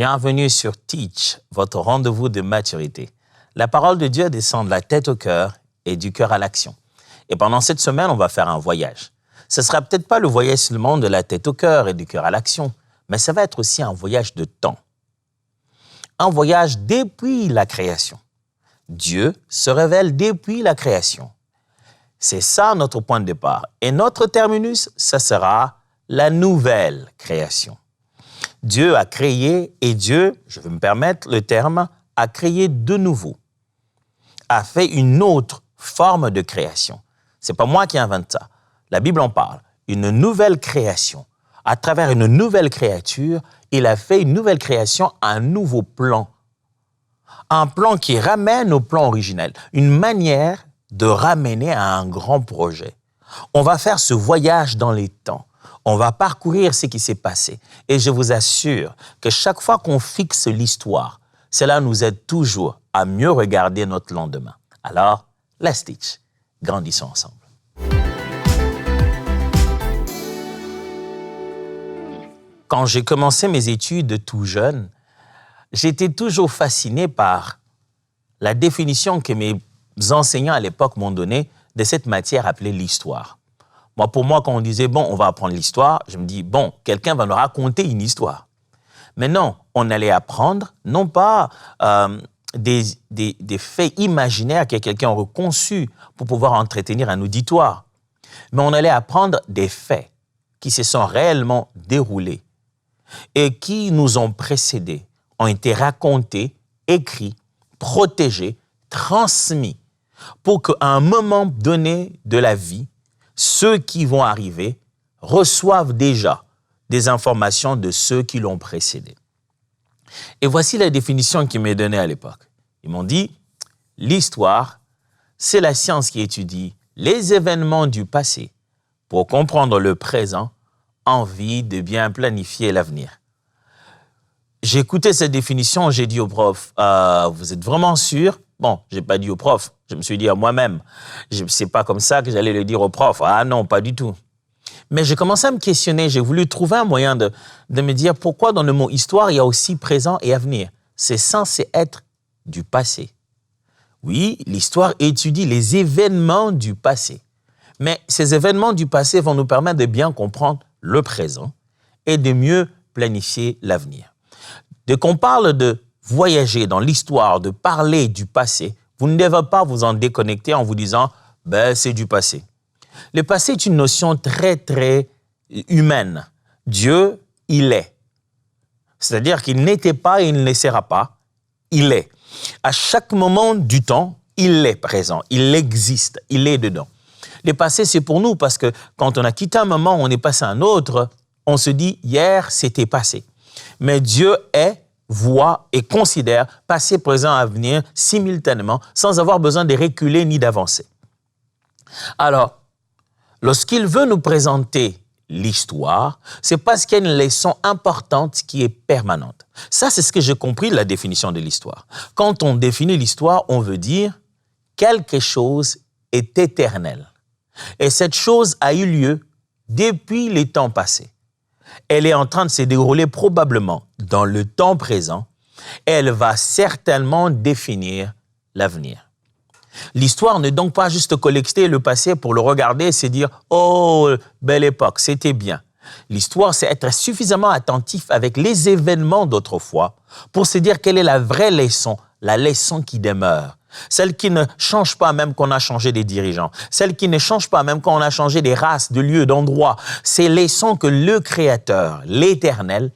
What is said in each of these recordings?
Bienvenue sur Teach, votre rendez-vous de maturité. La parole de Dieu descend de la tête au cœur et du cœur à l'action. Et pendant cette semaine, on va faire un voyage. Ce ne sera peut-être pas le voyage seulement de la tête au cœur et du cœur à l'action, mais ça va être aussi un voyage de temps. Un voyage depuis la création. Dieu se révèle depuis la création. C'est ça notre point de départ. Et notre terminus, ça sera la nouvelle création. Dieu a créé et Dieu, je vais me permettre le terme, a créé de nouveau, a fait une autre forme de création. Ce n'est pas moi qui invente ça. La Bible en parle. Une nouvelle création. À travers une nouvelle créature, il a fait une nouvelle création, un nouveau plan. Un plan qui ramène au plan originel. Une manière de ramener à un grand projet. On va faire ce voyage dans les temps. On va parcourir ce qui s'est passé. Et je vous assure que chaque fois qu'on fixe l'histoire, cela nous aide toujours à mieux regarder notre lendemain. Alors, let's teach. Grandissons ensemble. Quand j'ai commencé mes études tout jeune, j'étais toujours fasciné par la définition que mes enseignants à l'époque m'ont donnée de cette matière appelée l'histoire. Pour moi, quand on disait, bon, on va apprendre l'histoire, je me dis, bon, quelqu'un va nous raconter une histoire. Mais non, on allait apprendre, non pas des faits imaginaires que quelqu'un aurait conçus pour pouvoir entretenir un auditoire, mais on allait apprendre des faits qui se sont réellement déroulés et qui nous ont précédés, ont été racontés, écrits, protégés, transmis, pour qu'à un moment donné de la vie, ceux qui vont arriver reçoivent déjà des informations de ceux qui l'ont précédé. Et voici la définition qui m'est donnée à l'époque. Ils m'ont dit, l'histoire, c'est la science qui étudie les événements du passé pour comprendre le présent en vue de bien planifier l'avenir. J'ai écouté cette définition, j'ai dit au prof, vous êtes vraiment sûr? Bon, je n'ai pas dit au prof, je me suis dit à moi-même. C'est pas comme ça que j'allais le dire au prof. Ah non, pas du tout. Mais j'ai commencé à me questionner, j'ai voulu trouver un moyen de me dire pourquoi dans le mot histoire, il y a aussi présent et avenir. C'est censé être du passé. Oui, l'histoire étudie les événements du passé. Mais ces événements du passé vont nous permettre de bien comprendre le présent et de mieux planifier l'avenir. Dès qu'on parle de voyager dans l'histoire, de parler du passé, vous ne devez pas vous en déconnecter en vous disant « ben c'est du passé ». Le passé est une notion très, très humaine. Dieu, il est. C'est-à-dire qu'il n'était pas et il ne sera pas, il est. À chaque moment du temps, il est présent, il existe, il est dedans. Le passé, c'est pour nous parce que quand on a quitté un moment, on est passé à un autre, on se dit « hier, c'était passé ». Mais Dieu est, voit et considère passé, présent, avenir simultanément sans avoir besoin de reculer ni d'avancer. Alors, lorsqu'il veut nous présenter l'histoire, c'est parce qu'il y a une leçon importante qui est permanente. Ça, c'est ce que j'ai compris de la définition de l'histoire. Quand on définit l'histoire, on veut dire quelque chose est éternel. Et cette chose a eu lieu depuis les temps passés. Elle est en train de se dérouler probablement dans le temps présent et elle va certainement définir l'avenir. L'histoire n'est donc pas juste collecter le passé pour le regarder et se dire « Oh, belle époque, c'était bien ». L'histoire, c'est être suffisamment attentif avec les événements d'autrefois pour se dire quelle est la vraie leçon, la leçon qui demeure. Celle qui ne change pas même quand on a changé des dirigeants. Celle qui ne change pas même quand on a changé des races, de lieux, d'endroits. Ces leçons que le Créateur, l'Éternel,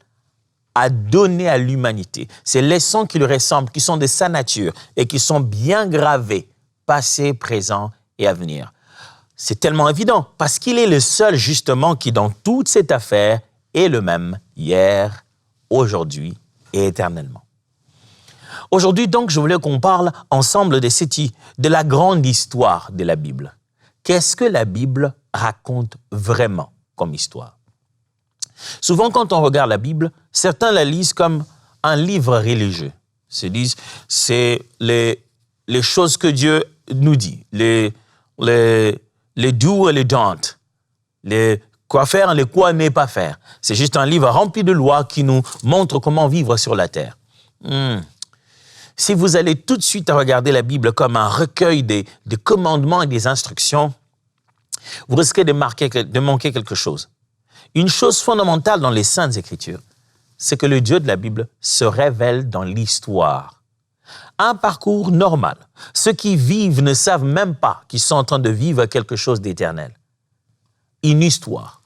a données à l'humanité. Ces leçons qui lui ressemblent, qui sont de sa nature et qui sont bien gravées, passé, présent et avenir. C'est tellement évident parce qu'il est le seul justement qui dans toute cette affaire est le même hier, aujourd'hui et éternellement. Aujourd'hui, donc, je voulais qu'on parle ensemble de la grande histoire de la Bible. Qu'est-ce que la Bible raconte vraiment comme histoire? Souvent, quand on regarde la Bible, certains la lisent comme un livre religieux. Ils se disent, c'est les choses que Dieu nous dit, les do et les don't, Quoi faire et quoi ne pas faire. C'est juste un livre rempli de lois qui nous montre comment vivre sur la terre. Si vous allez tout de suite regarder la Bible comme un recueil des commandements et des instructions, vous risquez de manquer quelque chose. Une chose fondamentale dans les Saintes Écritures, c'est que le Dieu de la Bible se révèle dans l'histoire. Un parcours normal. Ceux qui vivent ne savent même pas qu'ils sont en train de vivre quelque chose d'éternel. Une histoire,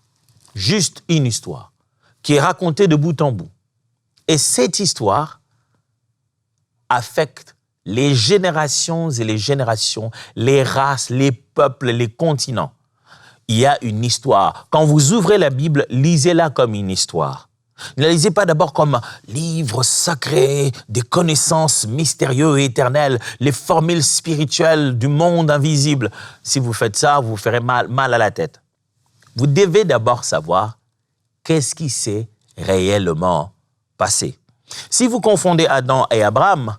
juste une histoire, qui est racontée de bout en bout. Et cette histoire affecte les générations et les générations, les races, les peuples, les continents. Il y a une histoire. Quand vous ouvrez la Bible, lisez-la comme une histoire. Ne la lisez pas d'abord comme livre sacré, des connaissances mystérieuses et éternelles, les formules spirituelles du monde invisible. Si vous faites ça, vous vous ferez mal à la tête. Vous devez d'abord savoir qu'est-ce qui s'est réellement passé. Si vous confondez Adam et Abraham,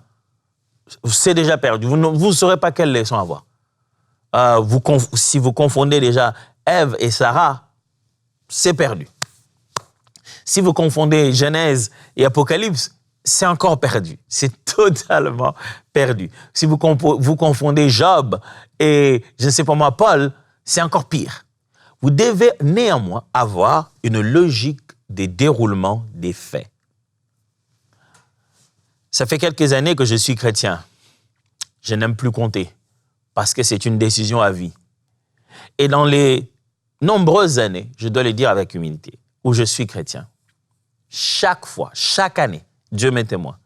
c'est déjà perdu. Vous ne saurez pas quelle leçon avoir. Si vous confondez déjà Ève et Sarah, c'est perdu. Si vous confondez Genèse et Apocalypse, c'est encore perdu. C'est totalement perdu. Si vous confondez Job et, je ne sais pas moi, Paul, c'est encore pire. Vous devez néanmoins avoir une logique des déroulements des faits. Ça fait quelques années que je suis chrétien. Je n'aime plus compter parce que c'est une décision à vie. Et dans les nombreuses années, je dois le dire avec humilité, où je suis chrétien, chaque fois, chaque année, Dieu m'est témoin.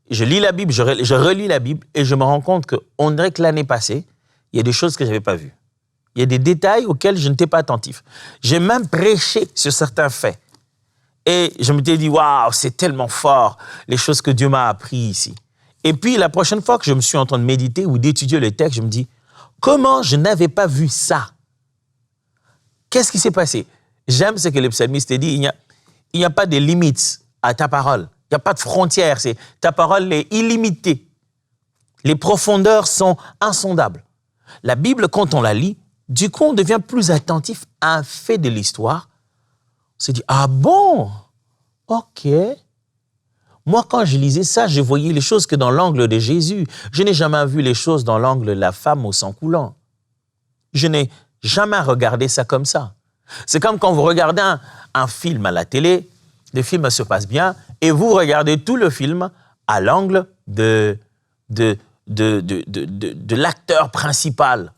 Je lis la Bible, je relis la Bible et je me rends compte qu'on dirait que l'année passée, il y a des choses que je n'avais pas vues. Il y a des détails auxquels je n'étais pas attentif. J'ai même prêché sur certains faits. Et je me suis dit, waouh, c'est tellement fort, les choses que Dieu m'a appris ici. Et puis, la prochaine fois que je me suis en train de méditer ou d'étudier le texte, je me dis, comment je n'avais pas vu ça? Qu'est-ce qui s'est passé? J'aime ce que le psalmiste dit, il n'y a pas de limites à ta parole. Il n'y a pas de frontières. Ta parole est illimitée. Les profondeurs sont insondables. La Bible, quand on la lit, du coup, on devient plus attentif à un fait de l'histoire. On se dit, ah bon? OK. Moi, quand je lisais ça, je voyais les choses que dans l'angle de Jésus. Je n'ai jamais vu les choses dans l'angle de la femme au sang coulant. Je n'ai jamais regardé ça comme ça. C'est comme quand vous regardez un film à la télé, le film se passe bien, et vous regardez tout le film à l'angle de l'acteur principal.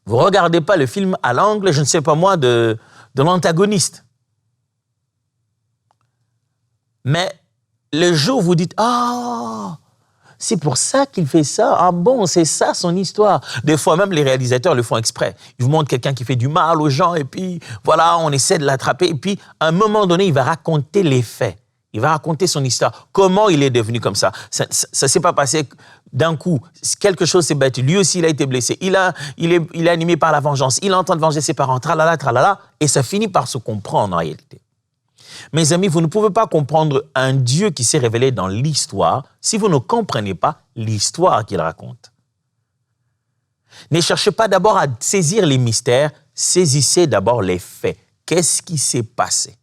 Vous ne regardez pas le film à l'angle, je ne sais pas moi, de l'antagoniste. Mais le jour où vous dites « Ah, c'est pour ça qu'il fait ça. Ah bon, c'est ça son histoire. » Des fois, même les réalisateurs le font exprès. Ils vous montrent quelqu'un qui fait du mal aux gens et puis, voilà, on essaie de l'attraper. Et puis, à un moment donné, il va raconter les faits. Il va raconter son histoire. Comment il est devenu comme ça. Ça ne s'est pas passé d'un coup. Quelque chose s'est battu. Lui aussi, il a été blessé. Il est animé par la vengeance. Il est en train de venger ses parents. Tralala, tralala. Et ça finit par se comprendre en réalité. Mes amis, vous ne pouvez pas comprendre un Dieu qui s'est révélé dans l'histoire si vous ne comprenez pas l'histoire qu'il raconte. Ne cherchez pas d'abord à saisir les mystères, saisissez d'abord les faits. Qu'est-ce qui s'est passé?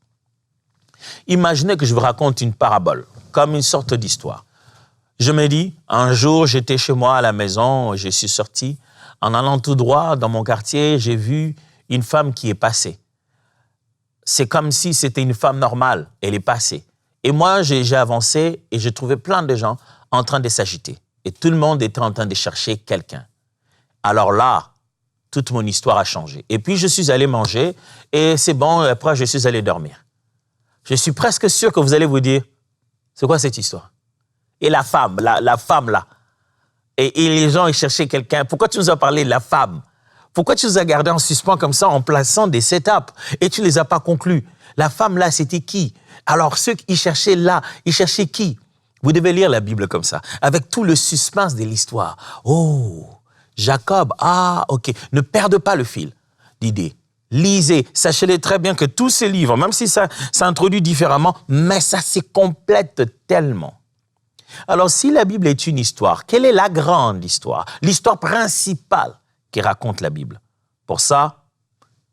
Imaginez que je vous raconte une parabole, comme une sorte d'histoire. Je me dis, un jour, j'étais chez moi à la maison, je suis sorti. En allant tout droit dans mon quartier, j'ai vu une femme qui est passée. C'est comme si c'était une femme normale, elle est passée. Et moi, j'ai avancé et j'ai trouvé plein de gens en train de s'agiter. Et tout le monde était en train de chercher quelqu'un. Alors là, toute mon histoire a changé. Et puis, je suis allé manger et c'est bon, après, je suis allé dormir. Je suis presque sûr que vous allez vous dire, c'est quoi cette histoire? Et la femme, la femme là. Et les gens, ils cherchaient quelqu'un. Pourquoi tu nous as parlé de la femme? Pourquoi tu nous as gardés en suspens comme ça en plaçant des setups et tu ne les as pas conclus? La femme là, c'était qui? Alors ceux qui cherchaient là, ils cherchaient qui? Vous devez lire la Bible comme ça, avec tout le suspense de l'histoire. Oh, Jacob, ah, ok. Ne perdez pas le fil d'idée. Lisez, sachez-le très bien que tous ces livres, même si ça introduit différemment, mais ça se complète tellement. Alors si la Bible est une histoire, quelle est la grande histoire? L'histoire principale qui raconte la Bible. Pour ça,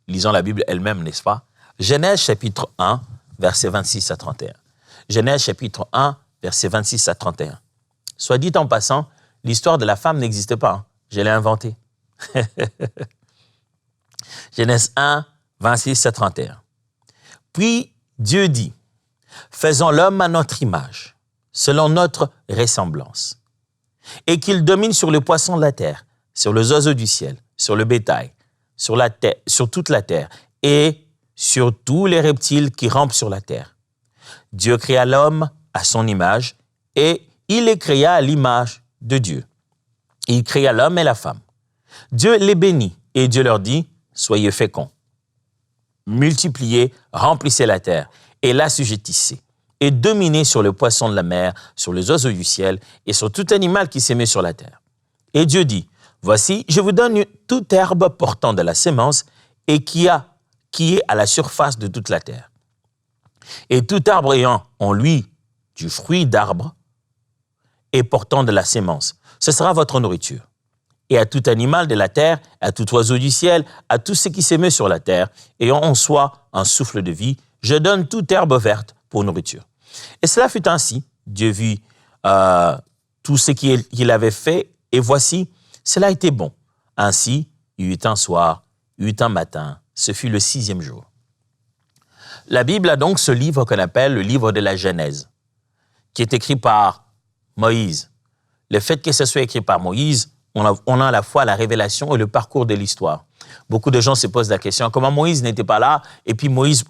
Lisons la Bible elle-même, n'est-ce pas? Genèse chapitre 1, versets 26 à 31. Genèse chapitre 1, versets 26 à 31. Soit dit en passant, l'histoire de la femme n'existe pas. Hein. Je l'ai inventée. Genèse 1, 26 à 31. Puis Dieu dit, faisons l'homme à notre image, selon notre ressemblance, et qu'il domine sur les poissons de la terre, sur les oiseaux du ciel, sur le bétail, sur la terre, sur toute la terre, et sur tous les reptiles qui rampent sur la terre. Dieu créa l'homme à son image, et il les créa à l'image de Dieu. Il créa l'homme et la femme. Dieu les bénit, et Dieu leur dit, soyez féconds, multipliez, remplissez la terre, et l'assujettissez, et dominez sur les poissons de la mer, sur les oiseaux du ciel, et sur tout animal qui s'émet sur la terre. Et Dieu dit, voici, je vous donne toute herbe portant de la sémence, et qui est à la surface de toute la terre. Et tout arbre ayant en lui du fruit d'arbre, et portant de la sémence, ce sera votre nourriture. Et à tout animal de la terre, à tout oiseau du ciel, à tout ce qui s'émeut sur la terre, ayant en soi un souffle de vie, je donne toute herbe verte pour nourriture. Et cela fut ainsi. Dieu vit tout ce qu'il avait fait, et voici, cela était bon. Ainsi, il y eut un soir, il y eut un matin, ce fut le 6e jour. La Bible a donc ce livre qu'on appelle le livre de la Genèse, qui est écrit par Moïse. Le fait que ce soit écrit par Moïse, on a à la fois la révélation et le parcours de l'histoire. Beaucoup de gens se posent la question, comment Moïse n'était pas là et puis Moïse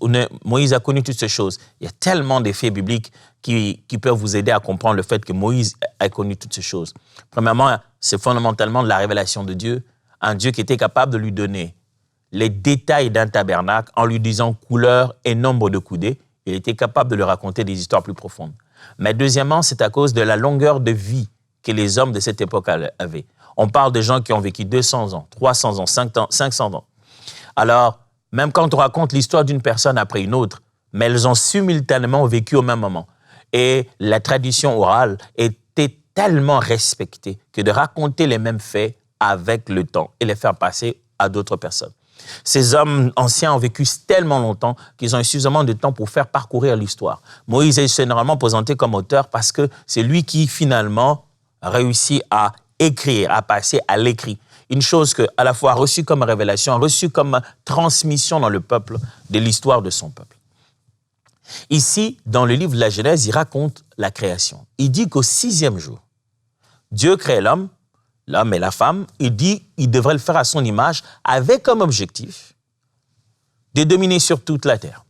a connu toutes ces choses. Il y a tellement d'effets bibliques qui peuvent vous aider à comprendre le fait que Moïse a connu toutes ces choses. Premièrement, c'est fondamentalement de la révélation de Dieu, un Dieu qui était capable de lui donner les détails d'un tabernacle en lui disant couleur et nombre de coudées. Il était capable de lui raconter des histoires plus profondes. Mais deuxièmement, c'est à cause de la longueur de vie que les hommes de cette époque avaient. On parle de gens qui ont vécu 200 ans, 300 ans, 500 ans. Alors, même quand on raconte l'histoire d'une personne après une autre, mais elles ont simultanément vécu au même moment. Et la tradition orale était tellement respectée que de raconter les mêmes faits avec le temps et les faire passer à d'autres personnes. Ces hommes anciens ont vécu tellement longtemps qu'ils ont eu suffisamment de temps pour faire parcourir l'histoire. Moïse est généralement présenté comme auteur parce que c'est lui qui finalement réussit à écrire, à passer à l'écrit. Une chose que, à la fois reçue comme révélation, reçue comme transmission dans le peuple de l'histoire de son peuple. Ici, dans le livre de la Genèse, il raconte la création. Il dit qu'au 6e jour, Dieu crée l'homme et la femme. Il dit qu'il devrait le faire à son image avec comme objectif de dominer sur toute la terre.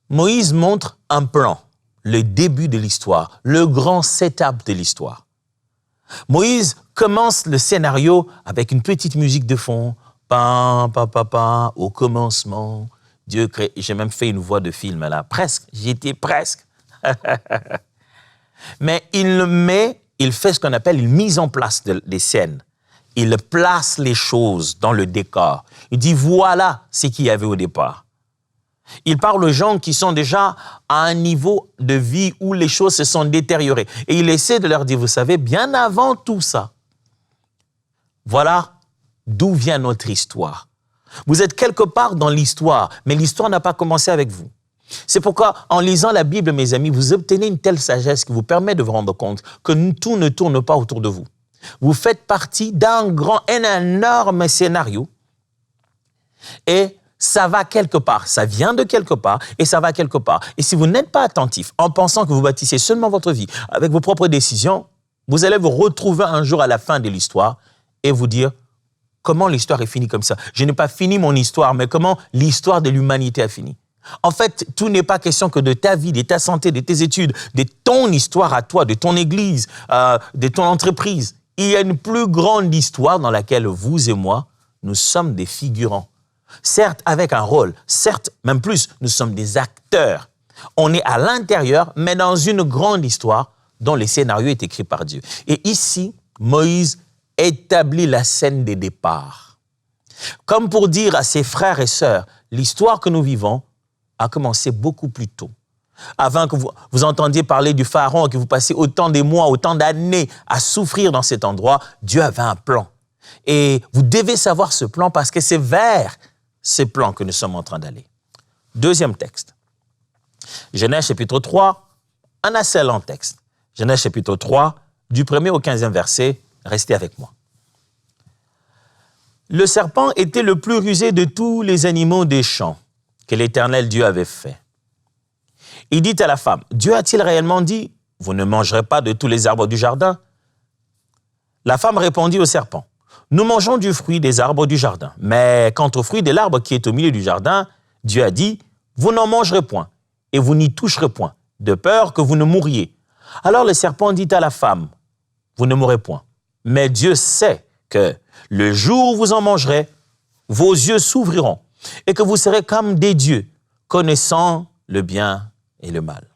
Moïse montre un plan, le début de l'histoire, le grand setup de l'histoire. Moïse commence le scénario avec une petite musique de fond. Au commencement, Dieu crée. J'ai même fait une voix de film là, presque. J'y étais presque. Mais il fait ce qu'on appelle une mise en place des scènes. Il place les choses dans le décor. Il dit voilà ce qu'il y avait au départ. Il parle aux gens qui sont déjà à un niveau de vie où les choses se sont détériorées. Et il essaie de leur dire, vous savez, bien avant tout ça, voilà d'où vient notre histoire. Vous êtes quelque part dans l'histoire, mais l'histoire n'a pas commencé avec vous. C'est pourquoi, en lisant la Bible, mes amis, vous obtenez une telle sagesse qui vous permet de vous rendre compte que tout ne tourne pas autour de vous. Vous faites partie d'un énorme scénario et ça va quelque part, ça vient de quelque part et ça va quelque part. Et si vous n'êtes pas attentif en pensant que vous bâtissez seulement votre vie avec vos propres décisions, vous allez vous retrouver un jour à la fin de l'histoire et vous dire comment l'histoire est finie comme ça. Je n'ai pas fini mon histoire, mais comment l'histoire de l'humanité a fini. En fait, tout n'est pas question que de ta vie, de ta santé, de tes études, de ton histoire à toi, de ton église, de ton entreprise. Il y a une plus grande histoire dans laquelle vous et moi, nous sommes des figurants. Certes, avec un rôle, certes, même plus, nous sommes des acteurs. On est à l'intérieur, mais dans une grande histoire dont le scénario est écrit par Dieu. Et ici, Moïse établit la scène des départs. Comme pour dire à ses frères et sœurs, l'histoire que nous vivons a commencé beaucoup plus tôt. Avant que vous entendiez parler du Pharaon, que vous passiez autant de mois, autant d'années à souffrir dans cet endroit, Dieu avait un plan. Et vous devez savoir ce plan parce que c'est vers ce plan que nous sommes en train d'aller. Deuxième texte. Genèse chapitre 3, un assez long texte. Genèse chapitre 3, du 1er au 15e verset. Restez avec moi. Le serpent était le plus rusé de tous les animaux des champs que l'Éternel Dieu avait fait. Il dit à la femme, Dieu a-t-il réellement dit, vous ne mangerez pas de tous les arbres du jardin? La femme répondit au serpent, nous mangeons du fruit des arbres du jardin. Mais quant au fruit de l'arbre qui est au milieu du jardin, Dieu a dit, vous n'en mangerez point et vous n'y toucherez point, de peur que vous ne mouriez. Alors le serpent dit à la femme, vous ne mourrez point. Mais Dieu sait que le jour où vous en mangerez, vos yeux s'ouvriront et que vous serez comme des dieux, connaissant le bien et le mal.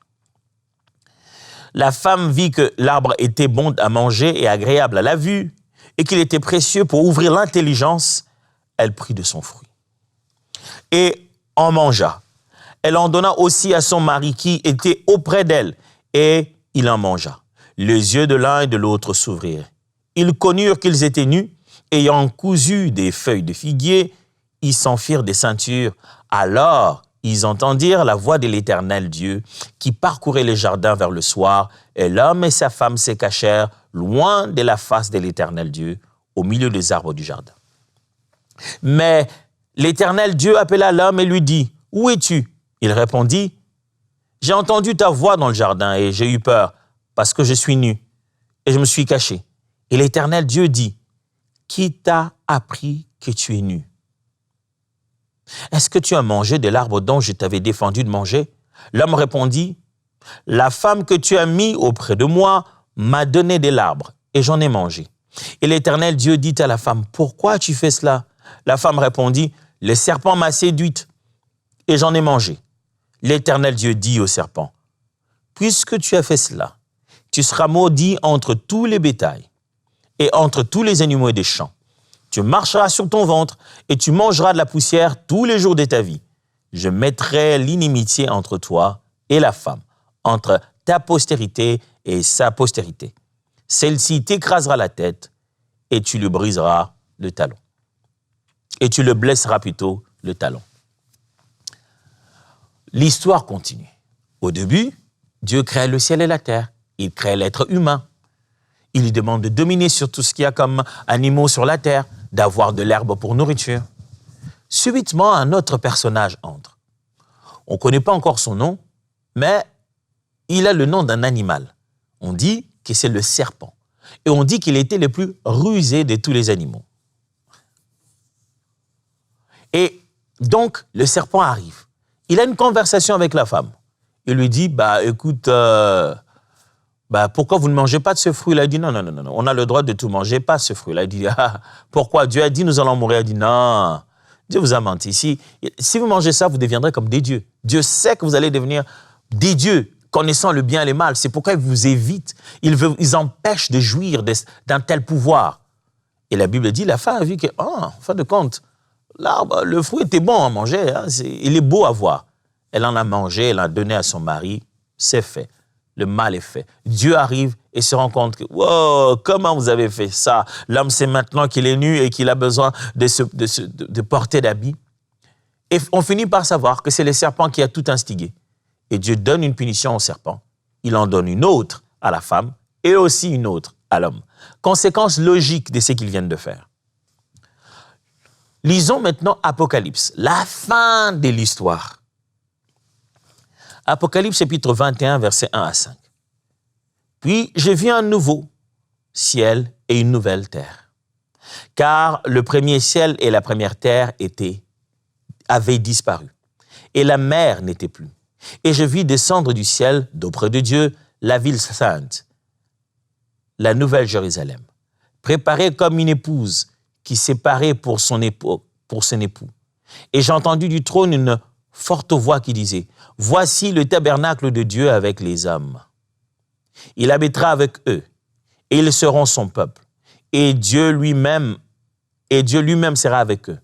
La femme vit que l'arbre était bon à manger et agréable à la vue et qu'il était précieux pour ouvrir l'intelligence. Elle prit de son fruit et en mangea. Elle en donna aussi à son mari qui était auprès d'elle et il en mangea. Les yeux de l'un et de l'autre s'ouvrirent. Ils connurent qu'ils étaient nus. Ayant cousu des feuilles de figuier, ils s'en firent des ceintures. Alors, ils entendirent la voix de l'Éternel Dieu qui parcourait les jardins vers le soir, et l'homme et sa femme se cachèrent loin de la face de l'Éternel Dieu, au milieu des arbres du jardin. Mais l'Éternel Dieu appela l'homme et lui dit, « Où es-tu » Il répondit, « J'ai entendu ta voix dans le jardin et j'ai eu peur parce que je suis nu et je me suis caché. » Et l'Éternel Dieu dit, qui t'a appris que tu es nu? Est-ce que tu as mangé de l'arbre dont je t'avais défendu de manger? L'homme répondit, la femme que tu as mis auprès de moi m'a donné de l'arbre et j'en ai mangé. Et l'Éternel Dieu dit à la femme, pourquoi tu fais cela? La femme répondit, le serpent m'a séduite et j'en ai mangé. L'Éternel Dieu dit au serpent, puisque tu as fait cela, tu seras maudit entre tous les bétails et entre tous les animaux des champs. Tu marcheras sur ton ventre et tu mangeras de la poussière tous les jours de ta vie. Je mettrai l'inimitié entre toi et la femme, entre ta postérité et sa postérité. Celle-ci t'écrasera la tête et tu lui briseras le talon. Et tu le blesseras plutôt le talon. L'histoire continue. Au début, Dieu crée le ciel et la terre. Il crée l'être humain. Il lui demande de dominer sur tout ce qu'il y a comme animaux sur la terre, d'avoir de l'herbe pour nourriture. Subitement, un autre personnage entre. On ne connaît pas encore son nom, mais il a le nom d'un animal. On dit que c'est le serpent. Et on dit qu'il était le plus rusé de tous les animaux. Et donc, le serpent arrive. Il a une conversation avec la femme. Il lui dit, écoute, pourquoi vous ne mangez pas de ce fruit-là? Il dit, non, on a le droit de tout manger, pas ce fruit-là. Il dit, pourquoi? Dieu a dit, nous allons mourir. Il dit, non, Dieu vous a menti. Si vous mangez ça, vous deviendrez comme des dieux. Dieu sait que vous allez devenir des dieux, connaissant le bien et le mal. C'est pourquoi il vous évite. Ils empêchent de jouir d'un tel pouvoir. Et la Bible dit, la femme a vu que, en fin de compte, l'arbre, le fruit était bon à manger. Il est beau à voir. Elle en a mangé, elle l'a donné à son mari. C'est fait. Le mal est fait. Dieu arrive et se rend compte que, wow, comment vous avez fait ça? L'homme sait maintenant qu'il est nu et qu'il a besoin de porter d'habits. Et on finit par savoir que c'est le serpent qui a tout instigé. Et Dieu donne une punition au serpent. Il en donne une autre à la femme et aussi une autre à l'homme. Conséquence logique de ce qu'ils viennent de faire. Lisons maintenant Apocalypse, la fin de l'histoire. Apocalypse chapitre 21, versets 1 à 5. Puis j'ai vu un nouveau ciel et une nouvelle terre. Car le premier ciel et la première terre avaient disparu. Et la mer n'était plus. Et je vis descendre du ciel, d'auprès de Dieu, la ville sainte, la nouvelle Jérusalem, préparée comme une épouse qui s'est parée pour son époux. Et j'ai entendu du trône une forte voix qui disait, « Voici le tabernacle de Dieu avec les hommes. Il habitera avec eux, et ils seront son peuple, et Dieu lui-même sera avec eux.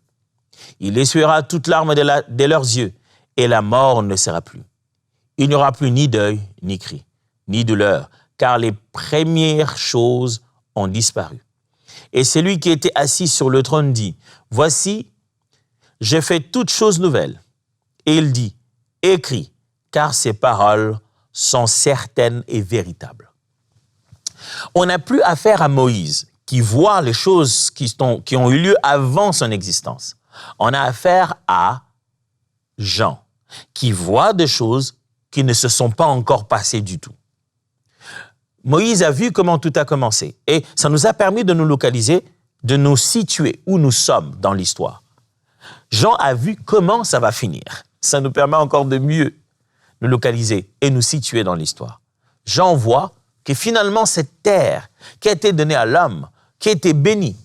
Il essuiera toute larme de leurs yeux, et la mort ne sera plus. Il n'y aura plus ni deuil, ni cri, ni douleur, car les premières choses ont disparu. Et celui qui était assis sur le trône dit, « Voici, j'ai fait toutes choses nouvelles. » Et il dit, « Écris, car ces paroles sont certaines et véritables. » On n'a plus affaire à Moïse, qui voit les choses qui ont eu lieu avant son existence. On a affaire à Jean, qui voit des choses qui ne se sont pas encore passées du tout. Moïse a vu comment tout a commencé et ça nous a permis de nous localiser, de nous situer où nous sommes dans l'histoire. Jean a vu comment ça va finir. Ça nous permet encore de mieux nous localiser et nous situer dans l'histoire. Jean voit que finalement cette terre qui a été donnée à l'homme, qui a été bénie,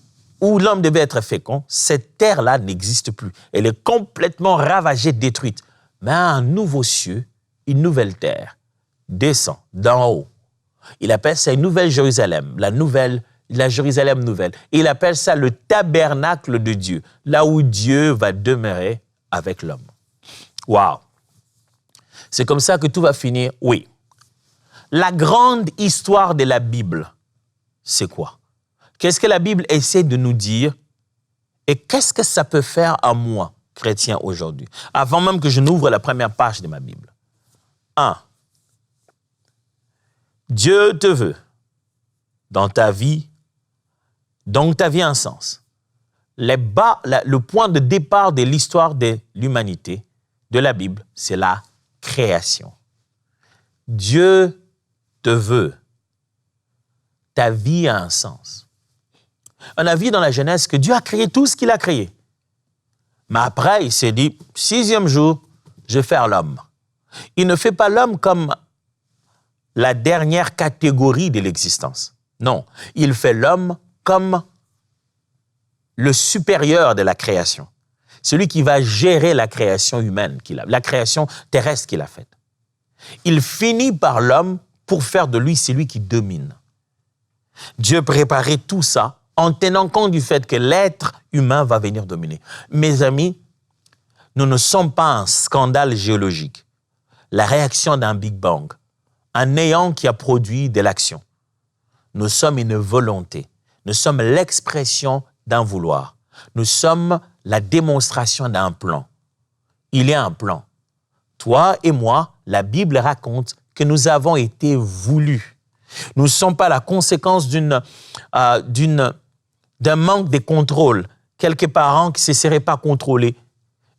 où l'homme devait être fécond, cette terre-là n'existe plus. Elle est complètement ravagée, détruite. Mais un nouveau cieux, une nouvelle terre descend d'en haut. Il appelle ça une nouvelle Jérusalem, la Jérusalem nouvelle. Et il appelle ça le tabernacle de Dieu, là où Dieu va demeurer avec l'homme. Waouh! C'est comme ça que tout va finir? Oui. La grande histoire de la Bible, c'est quoi? Qu'est-ce que la Bible essaie de nous dire? Et qu'est-ce que ça peut faire à moi, chrétien, aujourd'hui? Avant même que je n'ouvre la première page de ma Bible. 1. Dieu te veut dans ta vie, donc ta vie a un sens. Le point de départ de l'histoire de l'humanité, de la Bible, c'est la création. Dieu te veut. Ta vie a un sens. On a vu dans la Genèse que Dieu a créé tout ce qu'il a créé. Mais après, il s'est dit, 6e jour, je vais faire l'homme. Il ne fait pas l'homme comme la dernière catégorie de l'existence. Non, il fait l'homme comme le supérieur de la création. Celui qui va gérer la création humaine, la création terrestre qu'il a faite. Il finit par l'homme pour faire de lui celui qui domine. Dieu préparait tout ça en tenant compte du fait que l'être humain va venir dominer. Mes amis, nous ne sommes pas un scandale géologique, la réaction d'un Big Bang, un néant qui a produit de l'action. Nous sommes une volonté, nous sommes l'expression d'un vouloir, nous sommes la démonstration d'un plan. Il y a un plan. Toi et moi, la Bible raconte que nous avons été voulus. Nous ne sommes pas la conséquence d'un manque de contrôle, quelques parents qui ne se seraient pas contrôlés.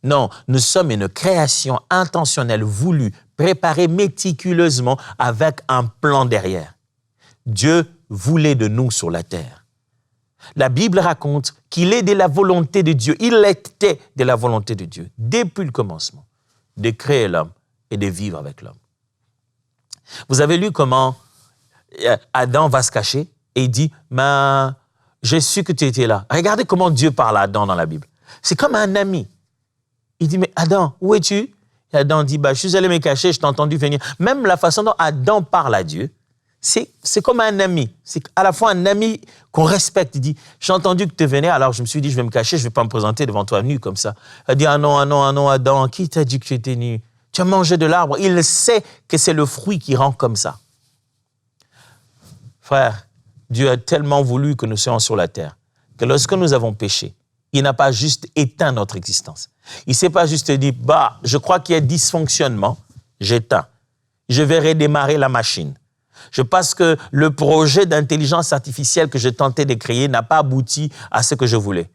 Non, nous sommes une création intentionnelle, voulue, préparée méticuleusement avec un plan derrière. Dieu voulait de nous sur la terre. La Bible raconte qu'il est de la volonté de Dieu. Il était de la volonté de Dieu, depuis le commencement, de créer l'homme et de vivre avec l'homme. Vous avez lu comment Adam va se cacher et il dit, mais j'ai su que tu étais là. Regardez comment Dieu parle à Adam dans la Bible. C'est comme un ami. Il dit, mais Adam, où es-tu? Et Adam dit, je suis allé me cacher, je t'ai entendu venir. Même la façon dont Adam parle à Dieu, c'est comme un ami. C'est à la fois un ami qu'on respecte. Il dit, j'ai entendu que tu venais, alors je me suis dit, je vais me cacher, je ne vais pas me présenter devant toi nu comme ça. Il dit, ah non, Adam, qui t'a dit que tu étais nu? Tu as mangé de l'arbre. Il sait que c'est le fruit qui rend comme ça. Frère, Dieu a tellement voulu que nous soyons sur la terre, que lorsque nous avons péché, il n'a pas juste éteint notre existence. Il ne s'est pas juste dit, je crois qu'il y a dysfonctionnement, j'éteins. Je vais redémarrer la machine. Je pense que le projet d'intelligence artificielle que je tentais de créer n'a pas abouti à ce que je voulais.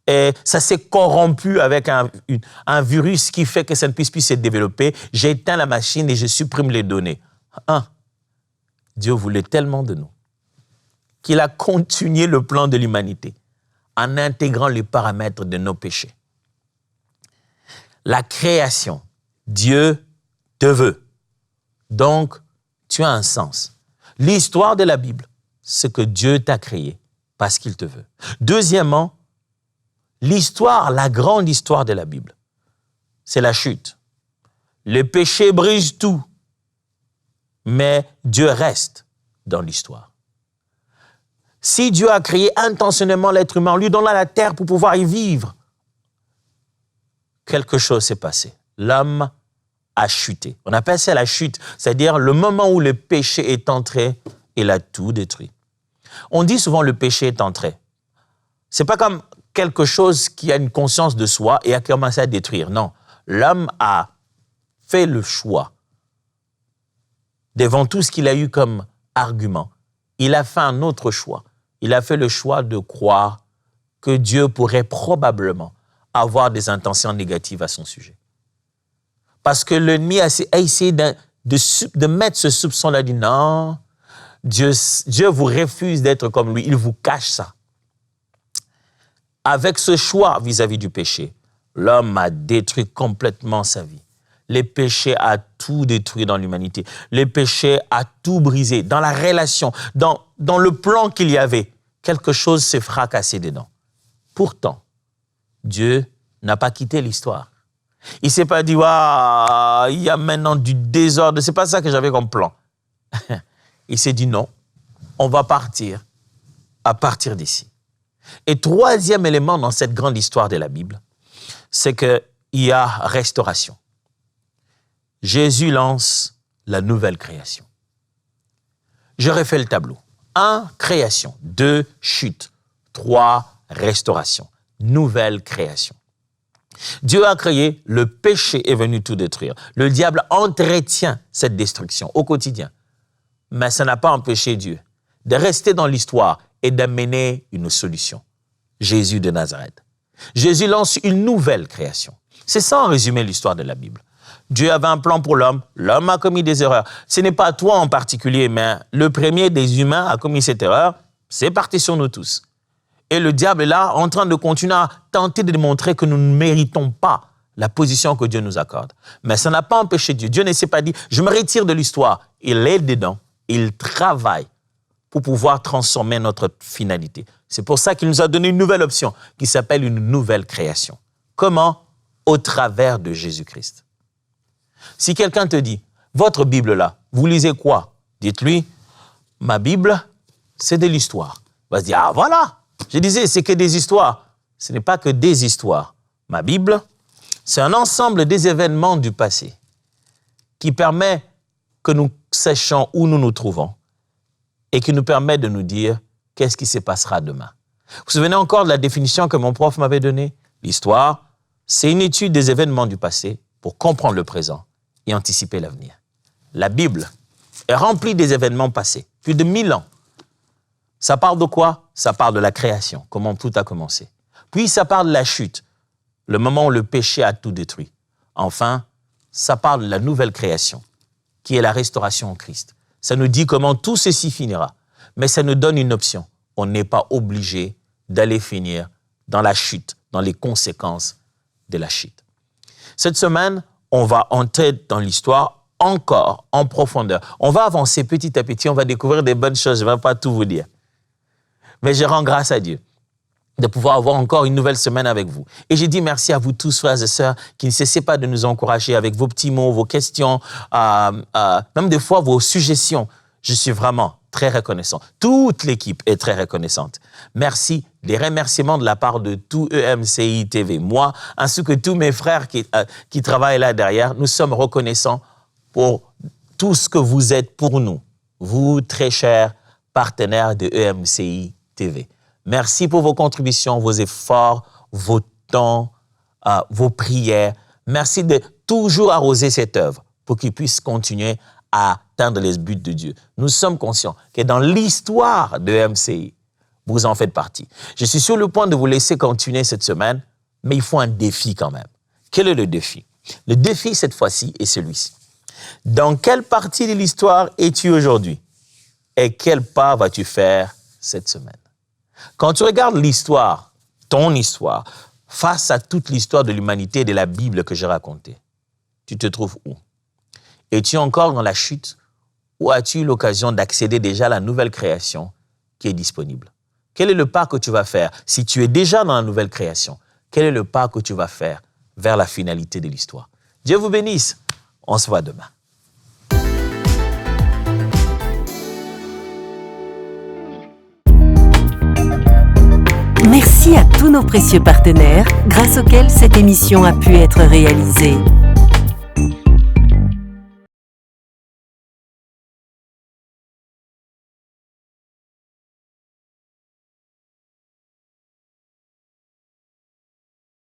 Et ça s'est corrompu avec un virus qui fait que ça ne puisse plus se développer. J'éteins la machine et je supprime les données. Dieu voulait tellement de nous qu'il a continué le plan de l'humanité en intégrant les paramètres de nos péchés. La création, Dieu te veut. Donc, tu as un sens. L'histoire de la Bible, c'est que Dieu t'a créé parce qu'il te veut. Deuxièmement, la grande histoire de la Bible, c'est la chute. Le péché brise tout, mais Dieu reste dans l'histoire. Si Dieu a créé intentionnellement l'être humain, lui donnant la terre pour pouvoir y vivre, quelque chose s'est passé. L'homme a chuté. On appelle ça la chute, c'est-à-dire le moment où le péché est entré, il a tout détruit. On dit souvent le péché est entré. C'est pas comme quelque chose qui a une conscience de soi et a commencé à détruire. Non, l'homme a fait le choix. Devant tout ce qu'il a eu comme argument, il a fait un autre choix. Il a fait le choix de croire que Dieu pourrait probablement avoir des intentions négatives à son sujet. Parce que l'ennemi a essayé de mettre ce soupçon-là, dit non, Dieu vous refuse d'être comme lui, il vous cache ça. Avec ce choix vis-à-vis du péché, l'homme a détruit complètement sa vie. Les péchés a tout détruit dans l'humanité. Les péchés a tout brisé. Dans la relation, dans le plan qu'il y avait, quelque chose s'est fracassé dedans. Pourtant, Dieu n'a pas quitté l'histoire. Il ne s'est pas dit, ah, il y a maintenant du désordre. Ce n'est pas ça que j'avais comme plan. Il s'est dit non, on va partir à partir d'ici. Et troisième élément dans cette grande histoire de la Bible, c'est qu'il y a restauration. Jésus lance la nouvelle création. Je refais le tableau. 1, création. 2, chute. 3, restauration. Nouvelle création. Dieu a créé, le péché est venu tout détruire. Le diable entretient cette destruction au quotidien. Mais ça n'a pas empêché Dieu de rester dans l'histoire et d'amener une solution. Jésus de Nazareth. Jésus lance une nouvelle création. C'est ça en résumé l'histoire de la Bible. Dieu avait un plan pour l'homme, l'homme a commis des erreurs. Ce n'est pas toi en particulier, mais le premier des humains a commis cette erreur, c'est parti sur nous tous. Et le diable est là en train de continuer à tenter de démontrer que nous ne méritons pas la position que Dieu nous accorde. Mais ça n'a pas empêché Dieu. Dieu ne s'est pas dit, je me retire de l'histoire. Il est dedans, il travaille pour pouvoir transformer notre finalité. C'est pour ça qu'il nous a donné une nouvelle option qui s'appelle une nouvelle création. Comment? Au travers de Jésus-Christ. Si quelqu'un te dit, votre Bible là, vous lisez quoi? Dites-lui, ma Bible, c'est de l'histoire. Il va se dire, ah voilà, je disais, c'est que des histoires. Ce n'est pas que des histoires. Ma Bible, c'est un ensemble des événements du passé qui permet que nous sachions où nous nous trouvons et qui nous permet de nous dire qu'est-ce qui se passera demain. Vous vous souvenez encore de la définition que mon prof m'avait donnée? L'histoire, c'est une étude des événements du passé pour comprendre le présent et anticiper l'avenir. La Bible est remplie des événements passés, plus de 1000 ans. Ça parle de quoi? Ça parle de la création, comment tout a commencé. Puis ça parle de la chute, le moment où le péché a tout détruit. Enfin, ça parle de la nouvelle création, qui est la restauration en Christ. Ça nous dit comment tout ceci finira, mais ça nous donne une option. On n'est pas obligé d'aller finir dans la chute, dans les conséquences de la chute. Cette semaine, on va entrer dans l'histoire encore en profondeur. On va avancer petit à petit, on va découvrir des bonnes choses, je ne vais pas tout vous dire. Mais je rends grâce à Dieu de pouvoir avoir encore une nouvelle semaine avec vous. Et j'ai dit merci à vous tous, frères et sœurs, qui ne cessez pas de nous encourager avec vos petits mots, vos questions, même des fois vos suggestions. Je suis vraiment très reconnaissant. Toute l'équipe est très reconnaissante. Merci. Des remerciements de la part de tout EMCI TV. Moi, ainsi que tous mes frères qui travaillent là derrière, nous sommes reconnaissants pour tout ce que vous êtes pour nous. Vous, très chers partenaires de EMCI TV. Merci pour vos contributions, vos efforts, vos temps, vos prières. Merci de toujours arroser cette œuvre pour qu'il puisse continuer à atteindre les buts de Dieu. Nous sommes conscients que dans l'histoire de MCI, vous en faites partie. Je suis sur le point de vous laisser continuer cette semaine, mais il faut un défi quand même. Quel est le défi? Le défi cette fois-ci est celui-ci. Dans quelle partie de l'histoire es-tu aujourd'hui? Et quel pas vas-tu faire cette semaine? Quand tu regardes l'histoire, ton histoire, face à toute l'histoire de l'humanité et de la Bible que j'ai racontée, tu te trouves où? Es-tu encore dans la chute ou as-tu eu l'occasion d'accéder déjà à la nouvelle création qui est disponible? Quel est le pas que tu vas faire? Si tu es déjà dans la nouvelle création, quel est le pas que tu vas faire vers la finalité de l'histoire? Dieu vous bénisse. On se voit demain. Merci à tous nos précieux partenaires grâce auxquels cette émission a pu être réalisée.